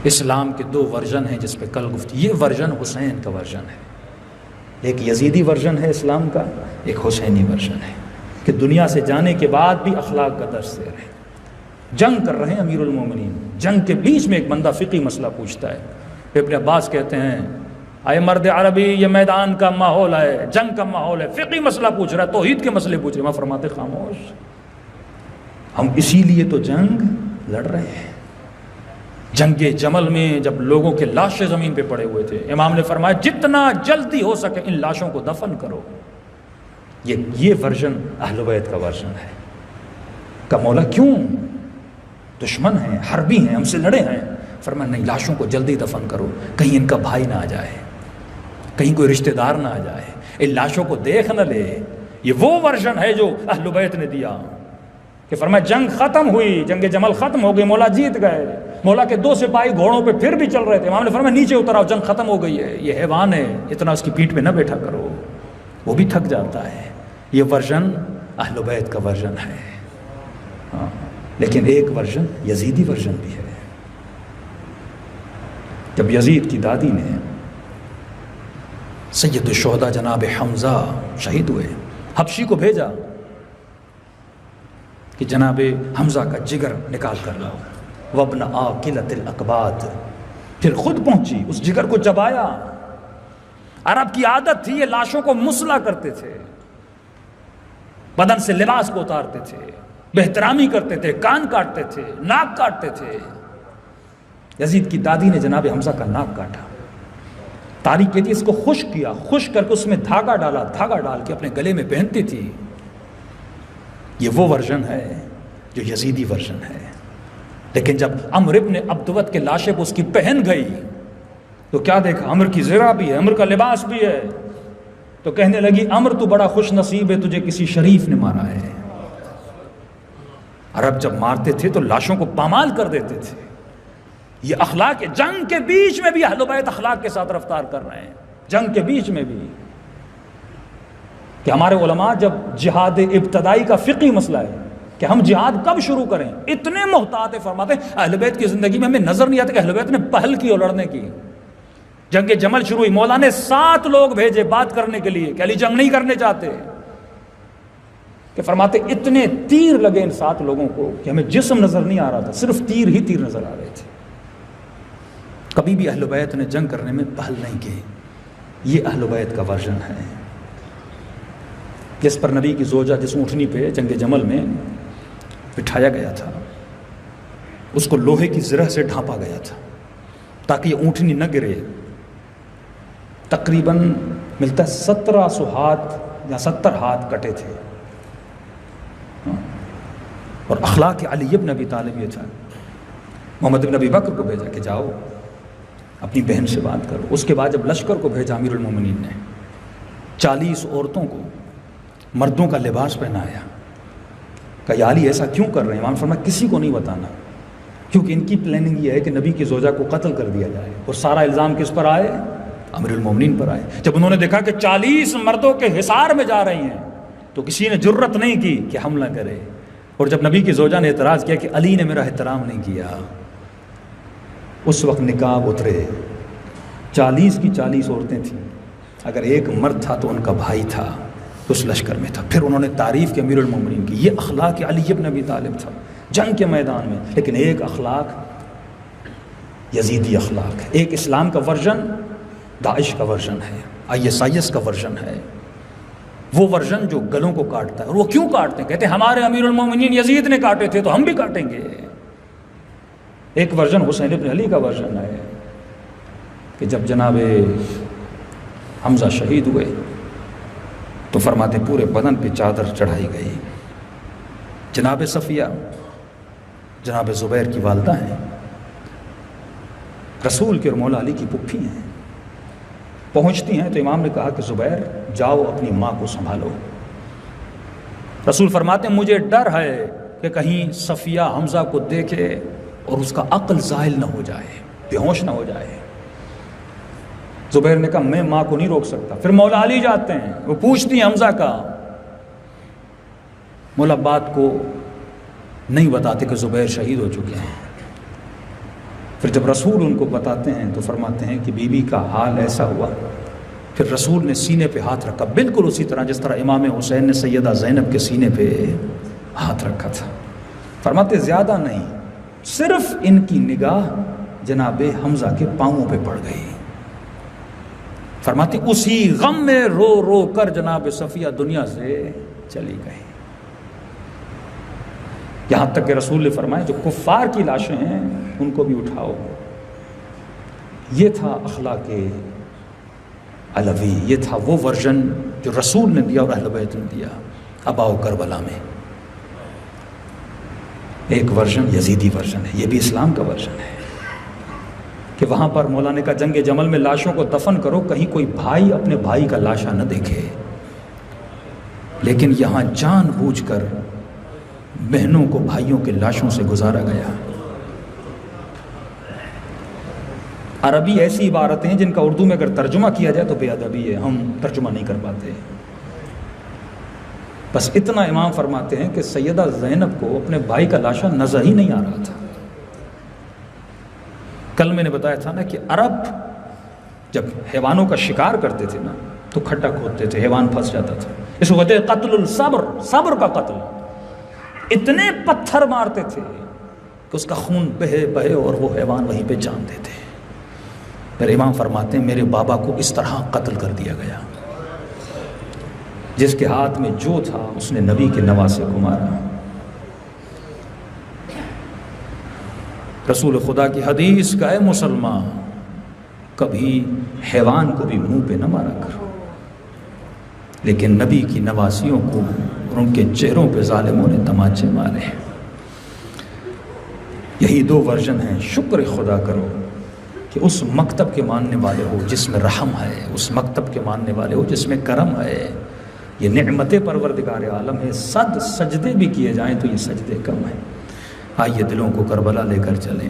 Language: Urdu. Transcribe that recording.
اسلام کے دو ورژن ہیں جس پہ کل گفتگو. یہ ورژن حسین کا ورژن ہے. ایک یزیدی ورژن ہے اسلام کا، ایک حسینی ورژن ہے کہ دنیا سے جانے کے بعد بھی اخلاق کا درس دے رہے ہیں. جنگ کر رہے ہیں امیر المومنین، جنگ کے بیچ میں ایک بندہ فقہی مسئلہ پوچھتا ہے. ابن عباس کہتے ہیں اے مرد عربی، یہ میدان کا ماحول ہے، جنگ کا ماحول ہے، فقہی مسئلہ پوچھ رہا ہے، توحید کے مسئلے پوچھ رہے ہیں. فرماتے خاموش، ہم اسی لیے تو جنگ لڑ رہے ہیں. جنگ جمل میں جب لوگوں کے لاشیں زمین پہ پڑے ہوئے تھے، امام نے فرمایا جتنا جلدی ہو سکے ان لاشوں کو دفن کرو. یہ ورژن اہل بیت کا ورژن ہے. کہ مولا کیوں؟ دشمن ہیں، حربی ہیں، ہم سے لڑے ہیں. فرمایا نہیں، لاشوں کو جلدی دفن کرو، کہیں ان کا بھائی نہ آ جائے، کہیں کوئی رشتہ دار نہ آ جائے، ان لاشوں کو دیکھ نہ لے. یہ وہ ورژن ہے جو اہل بیت نے دیا کہ فرمایا جنگ ختم ہوئی، جنگ جمل ختم ہو گئی، مولا جیت گئے. مولا کے دو سپاہی گھوڑوں پہ پھر بھی چل رہے تھے. امام نے فرمایا نیچے اتر آؤ، جنگ ختم ہو گئی ہے. یہ حیوان ہے، اتنا اس کی پیٹھ پہ نہ بیٹھا کرو، وہ بھی تھک جاتا ہے. یہ ورژن اہل بیت کا ورژن ہے. ہاں، لیکن ایک ورژن یزیدی ورژن بھی ہے. جب یزید کی دادی نے سید الشہداء جناب حمزہ شہید ہوئے، حبشی کو بھیجا کہ جناب حمزہ کا جگر نکال کر لاؤ. وابن آکلۃ الاقباد. پھر خود پہنچی، اس جگر کو چبایا. عرب کی عادت تھی، یہ لاشوں کو مسلا کرتے تھے، بدن سے لباس کو اتارتے تھے، بے احترامی کرتے تھے، کان کاٹتے تھے، ناک کاٹتے تھے. یزید کی دادی نے جناب حمزہ کا ناک کاٹا. تاریخ کہتی ہے اس کو خشک کیا، خشک کر کے اس میں دھاگا ڈالا، دھاگا ڈال کے اپنے گلے میں پہنتی تھی. یہ وہ ورژن ہے جو یزیدی ورژن ہے. لیکن جب عمر ابن عبدوت کے لاشے کو اس کی پہن گئی تو کیا دیکھا؟ عمر کی زرہ بھی ہے، عمر کا لباس بھی ہے. تو کہنے لگی عمر تو بڑا خوش نصیب ہے، تجھے کسی شریف نے مارا ہے. عرب جب مارتے تھے تو لاشوں کو پامال کر دیتے تھے. یہ اخلاق جنگ کے بیچ میں بھی اہل بیت اخلاق کے ساتھ رفتار کر رہے ہیں. جنگ کے بیچ میں بھی کہ ہمارے علماء جب جہاد ابتدائی کا فقہی مسئلہ ہے کہ ہم جہاد کب شروع کریں، اتنے محتاط فرماتے ہیں اہل بیت کی زندگی میں ہمیں نظر نہیں آتا کہ اہل بیت نے پہل کی اور لڑنے کی. جنگ جمل شروع ہوئی، مولا نے 7 لوگ بھیجے بات کرنے کے لیے کہ علی جنگ نہیں کرنے چاہتے. کہ فرماتے اتنے تیر لگے ان 7 لوگوں کو کہ ہمیں جسم نظر نہیں آ رہا تھا، صرف تیر ہی تیر نظر آ رہے تھے. کبھی بھی اہل بیت نے جنگ کرنے میں پہل نہیں کی. یہ اہل بیت کا ورژن ہے. جس پر نبی کی زوجہ جس اونٹنی پہ جنگ جمل میں بٹھایا گیا تھا، اس کو لوہے کی زرہ سے ڈھانپا گیا تھا تاکہ یہ اونٹنی نہ گرے. تقریباً ملتا ہے 1700 ہاتھ یا 70 ہاتھ کٹے تھے. اور اخلاق علی ابن ابی طالب یہ تھا. محمد بن ابی بکر کو بھیجا کہ جاؤ اپنی بہن سے بات کرو. اس کے بعد جب لشکر کو بھیجا امیر المومنین نے 40 عورتوں کو مردوں کا لباس پہنایا. کہ یا علی ایسا کیوں کر رہے ہیں؟ امام فرمایا کسی کو نہیں بتانا، کیونکہ ان کی پلاننگ یہ ہے کہ نبی کی زوجہ کو قتل کر دیا جائے. اور سارا الزام کس پر آئے؟ امیر المومنین پر آئے. جب انہوں نے دیکھا کہ 40 مردوں کے حصار میں جا رہی ہیں تو کسی نے جرت نہیں کی کہ حملہ کرے. اور جب نبی کی زوجہ نے اعتراض کیا کہ علی نے میرا احترام نہیں کیا، اس وقت نقاب اترے. 40 کی 40 عورتیں تھیں، اگر ایک مرد تھا تو ان کا بھائی تھا، اس لشکر میں تھا. پھر انہوں نے تعریف کی امیر المومنین کی. یہ اخلاق علی ابن ابی طالب تھا جنگ کے میدان میں. لیکن ایک اخلاق یزیدی اخلاق ہے. ایک اسلام کا ورژن داعش کا ورژن ہے، ISIS کا ورژن ہے. وہ ورژن جو گلوں کو کاٹتا ہے. اور وہ کیوں کاٹتے ہیں؟ کہتے ہیں ہمارے امیر المومنین یزید نے کاٹے تھے تو ہم بھی کاٹیں گے. ایک ورژن حسین ابن علی کا ورژن ہے کہ جب جناب حمزہ شہید ہوئے تو فرماتے پورے بدن پہ چادر چڑھائی گئی. جناب صفیہ جناب زبیر کی والدہ ہیں، رسول کے اور مولا علی کی پھپھی ہیں. پہنچتی ہیں تو امام نے کہا کہ زبیر جاؤ اپنی ماں کو سنبھالو. رسول فرماتے ہیں مجھے ڈر ہے کہ کہیں صفیہ حمزہ کو دیکھے اور اس کا عقل زائل نہ ہو جائے، بے ہوش نہ ہو جائے. زبیر نے کہا میں ماں کو نہیں روک سکتا. پھر مولا علی جاتے ہیں، وہ پوچھتی ہیں حمزہ کا. مولا بات کو نہیں بتاتے کہ زبیر شہید ہو چکے ہیں. پھر جب رسول ان کو بتاتے ہیں تو فرماتے ہیں کہ بی بی کا حال ایسا ہوا. پھر رسول نے سینے پہ ہاتھ رکھا، بالکل اسی طرح جس طرح امام حسین نے سیدہ زینب کے سینے پہ ہاتھ رکھا تھا. فرماتے زیادہ نہیں، صرف ان کی نگاہ جناب حمزہ کے پاؤں پہ پڑ گئی. فرماتے اسی غم میں رو رو کر جناب صفیہ دنیا سے چلی گئی. یہاں تک کہ رسول نے فرمایا جو کفار کی لاشیں ہیں ان کو بھی اٹھاؤ. یہ تھا اخلاق علوی، یہ تھا وہ ورژن جو رسول نے دیا اور اہل بیت نے دیا. اب آؤ کربلا میں ایک ورژن یزیدی ورژن ہے، یہ بھی اسلام کا ورژن ہے کہ وہاں پر مولا نے کہا جنگ جمل میں لاشوں کو دفن کرو، کہیں کوئی بھائی اپنے بھائی کا لاشا نہ دیکھے. لیکن یہاں جان بوجھ کر بہنوں کو بھائیوں کے لاشوں سے گزارا گیا. عربی ایسی عبارتیں جن کا اردو میں اگر ترجمہ کیا جائے تو بے ادبی ہے، ہم ترجمہ نہیں کر پاتے. بس اتنا امام فرماتے ہیں کہ سیدہ زینب کو اپنے بھائی کا لاشا نظر ہی نہیں آ رہا تھا. کل میں نے بتایا تھا نا کہ عرب جب حیوانوں کا شکار کرتے تھے نا تو کھڈا کھودتے تھے، حیوان پھنس جاتا تھا. اس کو کہتے ہیں قتل الصبر، صبر کا قتل. اتنے پتھر مارتے تھے کہ اس کا خون بہے بہے اور وہ حیوان وہیں پہ جان دیتے. پھر امام فرماتے ہیں میرے بابا کو اس طرح قتل کر دیا گیا. جس کے ہاتھ میں جو تھا اس نے نبی کے نواسے کو مارا. رسول خدا کی حدیث کا اے مسلمان کبھی حیوان کو بھی منہ پہ نہ مارا کرو. لیکن نبی کی نواسیوں کو اور ان کے چہروں پہ ظالموں نے تماچے مارے. یہی دو ورژن ہیں. شکر خدا کرو کہ اس مکتب کے ماننے والے ہو جس میں رحم ہے، اس مکتب کے ماننے والے ہو جس میں کرم ہے. یہ نعمت پروردگار عالم ہے. 100 سجدے بھی کیے جائیں تو یہ سجدے کم ہیں. آئیے دلوں کو کربلا لے کر چلیں.